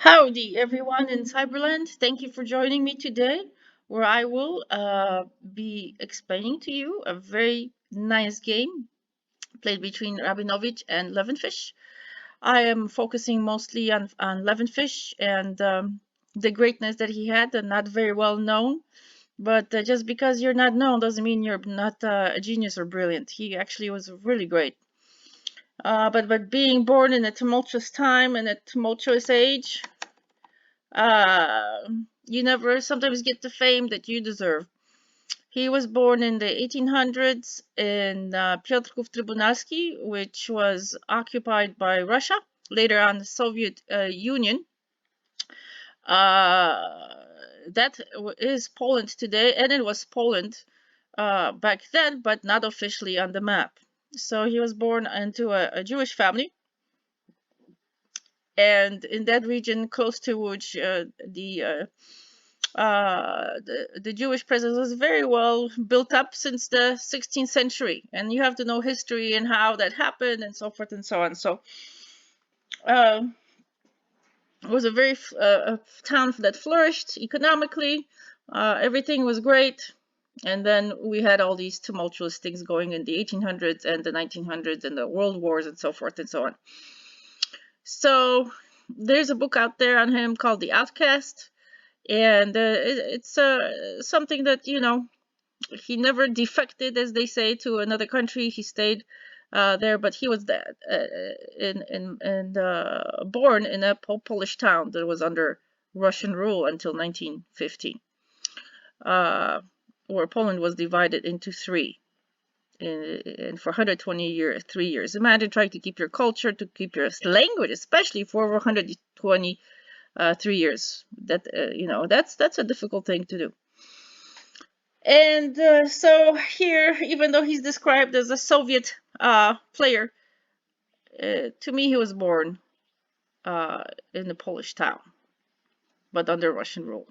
Howdy, everyone in Cyberland. Thank you for joining me today, where I will be explaining to you a very nice game played between Rabinovich and Levenfish. I am focusing mostly on Levenfish and the greatness that he had, and not very well known. But just because you're not known doesn't mean you're not a genius or brilliant. He actually was really great. But being born in a tumultuous time and a tumultuous age, uh, you never sometimes get the fame that you deserve. He was born in the 1800s in Piotrków Trybunalski, which was occupied by Russia, later on the Soviet Union. That is Poland today, and it was Poland back then, but not officially on the map. So he was born into a Jewish family, and in that region close to which the Jewish presence was very well built up since the 16th century, and you have to know history and how that happened and so forth and so on. So uh, it was a very a town that flourished economically. Everything was great, and then we had all these tumultuous things going in the 1800s and the 1900s and the world wars and so forth and so on. So there's a book out there on him called The Outcast, and it's something that he never defected, as they say, to another country. He stayed there, but he was born in a Polish town that was under Russian rule until 1915, where Poland was divided into three. And for 120 3 years. Imagine trying to keep your culture, to keep your language, especially for over 123 years. That's a difficult thing to do. And so here, even though he's described as a Soviet player, to me he was born in a Polish town, but under Russian rule.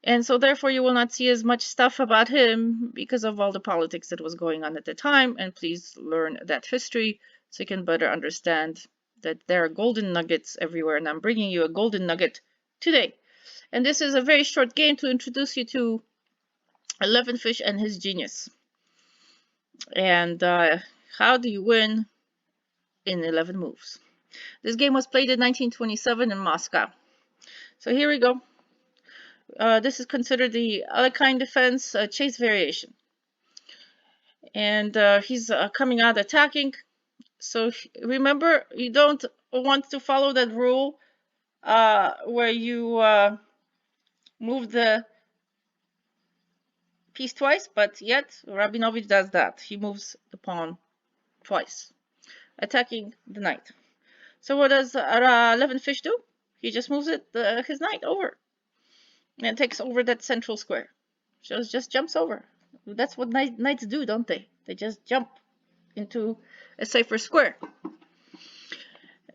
And so therefore you will not see as much stuff about him because of all the politics that was going on at the time. And please learn that history so you can better understand that there are golden nuggets everywhere. And I'm bringing you a golden nugget today. And this is a very short game to introduce you to Levenfish and his genius. And how do you win in 11 moves? This game was played in 1927 in Moscow. So here we go. This is considered the Alekhine defense chase variation. And he's coming out attacking. So remember, you don't want to follow that rule where you move the piece twice, but yet Rabinovich does that. He moves the pawn twice, attacking the knight. So what does Levenfish do? He just moves his knight over and takes over that central square. Just jumps over. That's what knights do, don't they? They just jump into a safer square.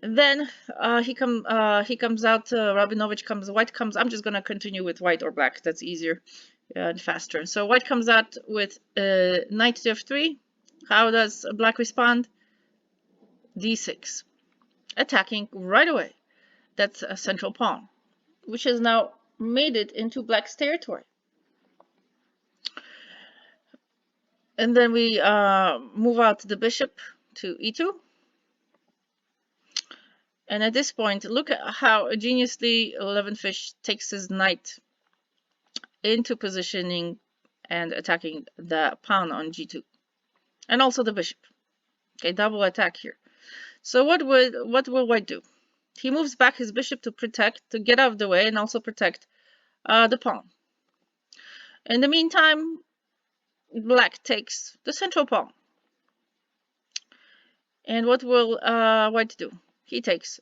And then he comes out. Rabinovich comes. White comes. I'm just gonna continue with white or black. That's easier and faster. So white comes out with knight to f3. How does black respond? d6, attacking right away. That's a central pawn, which has now made it into black's territory. And then we move out the bishop to e2. And at this point, look at how ingeniously Levenfish takes his knight into positioning and attacking the pawn on g2. And also the bishop. Okay, double attack here. So what will white do? He moves back his bishop to get out of the way and also protect the pawn. In the meantime, black takes the central pawn. And what will white do? He takes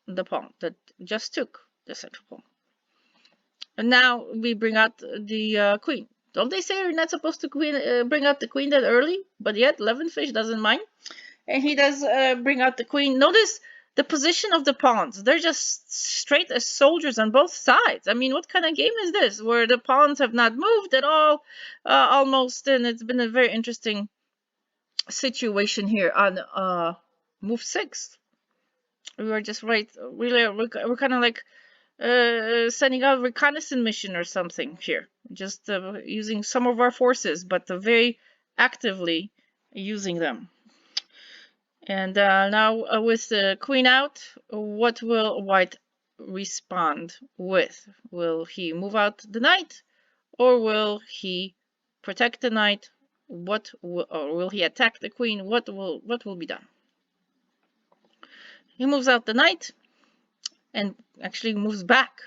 the pawn that just took the central pawn. And now we bring out the queen. Don't they say you're not supposed to bring out the queen that early? But yet Levenfish doesn't mind. And he does bring out the queen. Notice the position of the pawns. They're just straight as soldiers on both sides. I mean, what kind of game is this? Where the pawns have not moved at all, almost. And it's been a very interesting situation here on move 6. We were just right. Really, we're kind of like sending out a reconnaissance mission or something here. Just using some of our forces, but very actively using them. And now with the queen out, what will white respond with? Will he move out the knight, or will he protect the knight? Or will he attack the queen? What will be done? He moves out the knight and actually moves back.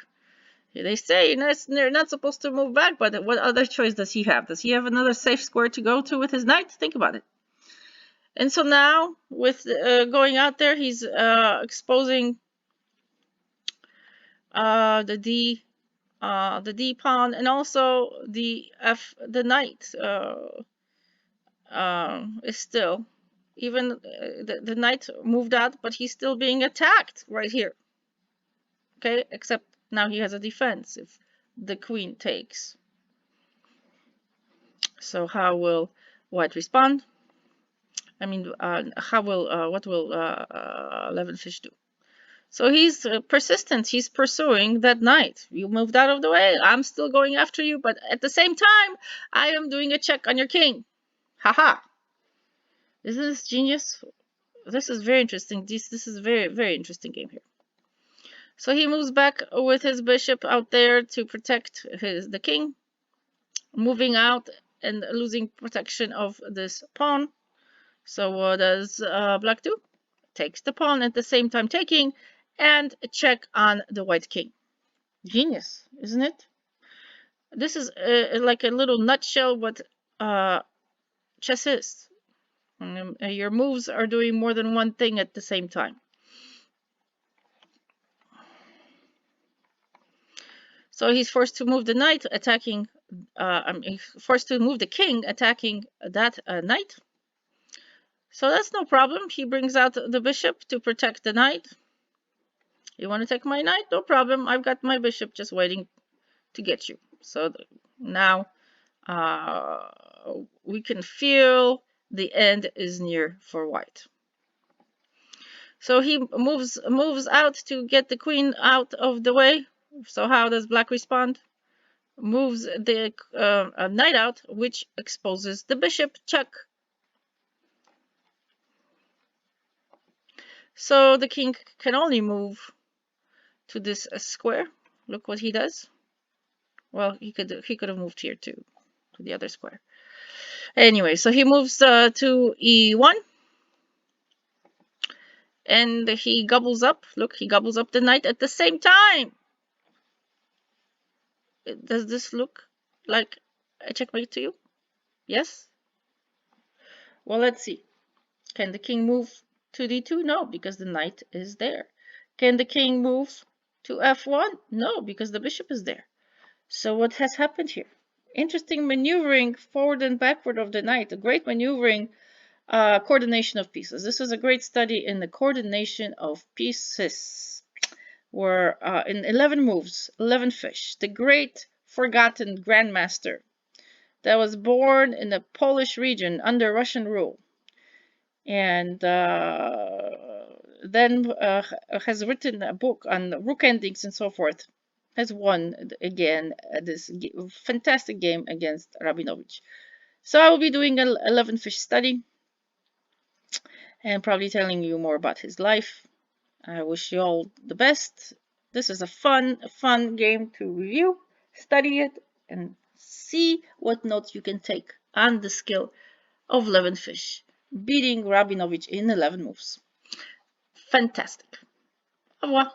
They say they're not supposed to move back, but what other choice does he have? Does he have another safe square to go to with his knight? Think about it. And so now, with going out there, he's exposing the D pawn, and also the knight is still, even the knight moved out, but he's still being attacked right here. Okay, except now he has a defense if the queen takes. So how will white respond? I mean, what will Levenfish do? So he's persistent. He's pursuing that knight. You moved out of the way. I'm still going after you, but at the same time, I am doing a check on your king. Haha. Isn't this genius? This is very interesting. This is a very, very interesting game here. So he moves back with his bishop out there to protect the king, moving out and losing protection of this pawn. So what does black do? Takes the pawn at the same time taking, and check on the white king. Genius, isn't it? This is like a little nutshell what chess is. Your moves are doing more than one thing at the same time. So he's forced to move the knight, attacking. Forced to move the king, attacking that knight. So that's no problem. He brings out the bishop to protect the knight. You want to take my knight? No problem. I've got my bishop just waiting to get you. So now we can feel the end is near for white. So he moves out to get the queen out of the way. So how does black respond? Moves the knight out, which exposes the bishop. Check. So the king can only move to this square. Look what he does. Well, he could have moved here too, to the other square. Anyway, so he moves to e1, and he gobbles up. Look, he gobbles up the knight at the same time. Does this look like a checkmate to you? Yes? Well, let's see. Can the king move to d2? No, because the knight is there. Can the king move to f1? No, because the bishop is there. So what has happened here? Interesting maneuvering forward and backward of the knight. A great maneuvering coordination of pieces. This is a great study in the coordination of pieces. Where in 11 moves, Levenfish, the great forgotten Grandmaster that was born in the Polish region under Russian rule, and then has written a book on rook endings and so forth, has won again this fantastic game against Rabinovich. So I will be doing a Levenfish study and probably telling you more about his life. I wish you all the best. This is a fun game to review, study it, and see what notes you can take on the skill of Levenfish, beating Rabinovich in 11 moves. Fantastic. Au revoir.